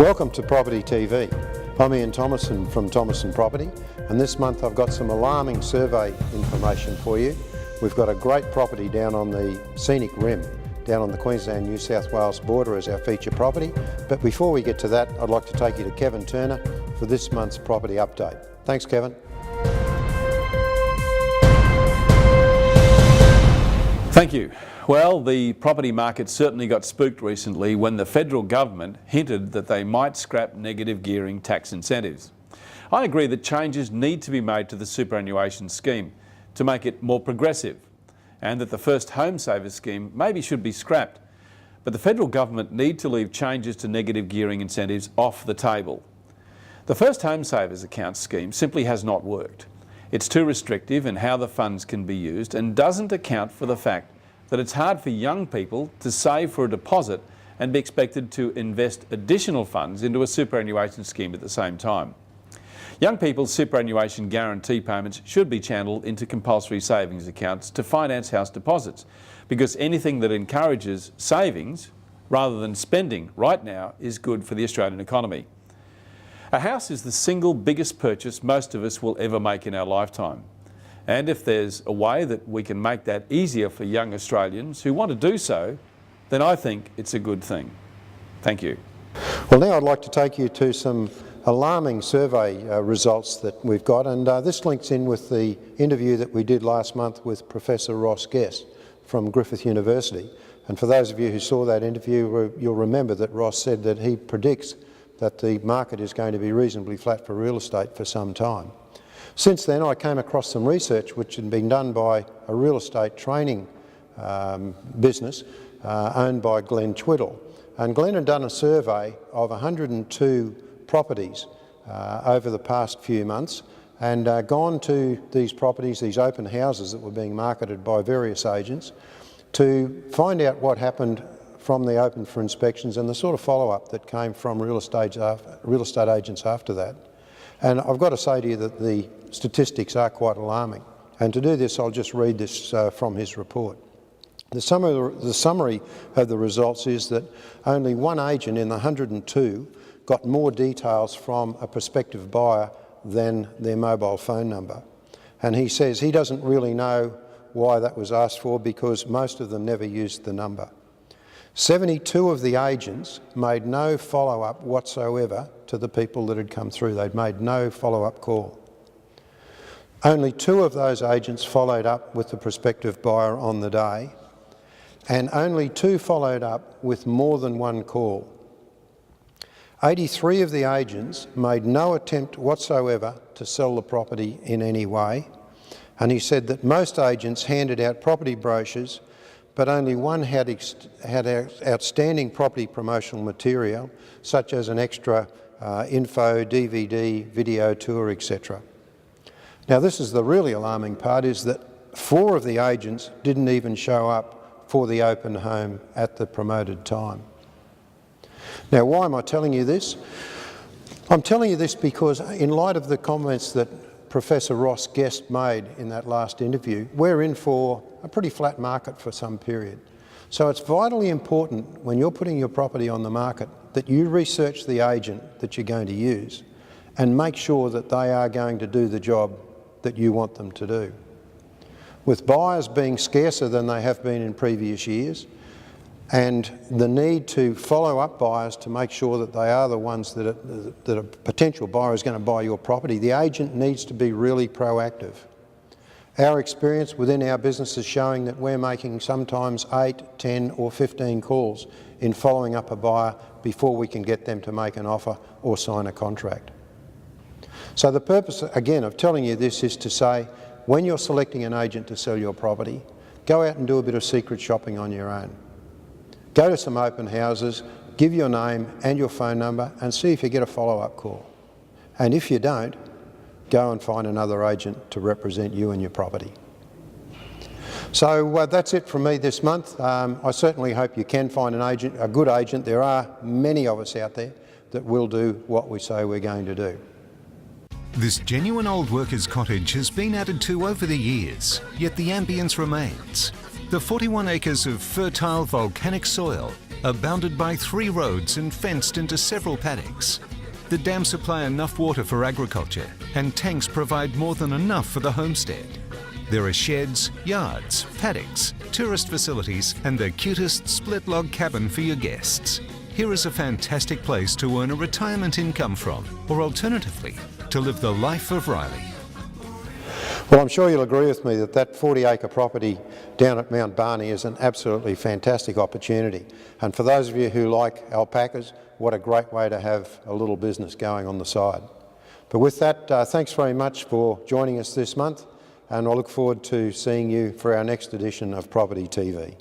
Welcome to Property TV. I'm Ian Thomason from Thomason Property, and this month I've got some alarming survey information for you. We've got a great property down on the scenic rim, down on the Queensland-New South Wales border as our feature property. But before we get to that, I'd like to take you to Kevin Turner for this month's property update. Thanks, Kevin. Thank you. Well, the property market certainly got spooked recently when the federal government hinted that they might scrap negative gearing tax incentives. I agree that changes need to be made to the superannuation scheme to make it more progressive, and that the first home savers scheme maybe should be scrapped. But the federal government need to leave changes to negative gearing incentives off the table. The first home savers account scheme simply has not worked. It's too restrictive in how the funds can be used and doesn't account for the fact that it's hard for young people to save for a deposit and be expected to invest additional funds into a superannuation scheme at the same time. Young people's superannuation guarantee payments should be channeled into compulsory savings accounts to finance house deposits, because anything that encourages savings rather than spending right now is good for the Australian economy. A house is the single biggest purchase most of us will ever make in our lifetime. And if there's a way that we can make that easier for young Australians who want to do so, then I think it's a good thing. Thank you. Well, now I'd like to take you to some alarming survey results that we've got, and this links in with the interview that we did last month with Professor Ross Guest from Griffith University. And for those of you who saw that interview, you'll remember that Ross said that he predicts that the market is going to be reasonably flat for real estate for some time. Since then, I came across some research which had been done by a real estate training business owned by Glenn Twiddle. And Glenn had done a survey of 102 properties over the past few months, and gone to these properties, these open houses that were being marketed by various agents, to find out what happened from the open for inspections and the sort of follow-up that came from real estate agents after that. And I've got to say to you that the statistics are quite alarming. And to do this, I'll just read this from his report. The summary of the results is that only one agent in the 102 got more details from a prospective buyer than their mobile phone number. And he says he doesn't really know why that was asked for, because most of them never used the number. 72 of the agents made no follow-up whatsoever to the people that had come through. They'd made no follow-up call. Only 2 of those agents followed up with the prospective buyer on the day, and only 2 followed up with more than 1 call. 83 of the agents made no attempt whatsoever to sell the property in any way, and he said that most agents handed out property brochures, but only one had outstanding property promotional material, such as an extra info, DVD, video tour, etc. Now, this is the really alarming part, is that 4 of the agents didn't even show up for the open home at the promoted time. Now, why am I telling you this? I'm telling you this because in light of the comments that Professor Ross Guest made in that last interview, we're in for a pretty flat market for some period. So it's vitally important when you're putting your property on the market that you research the agent that you're going to use and make sure that they are going to do the job that you want them to do. With buyers being scarcer than they have been in previous years, and the need to follow up buyers to make sure that they are the ones that a potential buyer is going to buy your property, the agent needs to be really proactive. Our experience within our business is showing that we're making sometimes 8, 10 or 15 calls in following up a buyer before we can get them to make an offer or sign a contract. So the purpose, again, of telling you this is to say, when you're selecting an agent to sell your property, go out and do a bit of secret shopping on your own. Go to some open houses, give your name and your phone number and see if you get a follow-up call. And if you don't, go and find another agent to represent you and your property. So that's it from me this month. I certainly hope you can find an agent, a good agent. There are many of us out there that will do what we say we're going to do. This genuine old workers' cottage has been added to over the years, yet the ambience remains. The 41 acres of fertile volcanic soil are bounded by 3 roads and fenced into several paddocks. The dams supply enough water for agriculture, and tanks provide more than enough for the homestead. There are sheds, yards, paddocks, tourist facilities, and the cutest split log cabin for your guests. Here is a fantastic place to earn a retirement income from, or alternatively, to live the life of Riley. Well, I'm sure you'll agree with me that that 40-acre property down at Mount Barney is an absolutely fantastic opportunity. And for those of you who like alpacas, what a great way to have a little business going on the side. But with that, thanks very much for joining us this month, and I look forward to seeing you for our next edition of Property TV.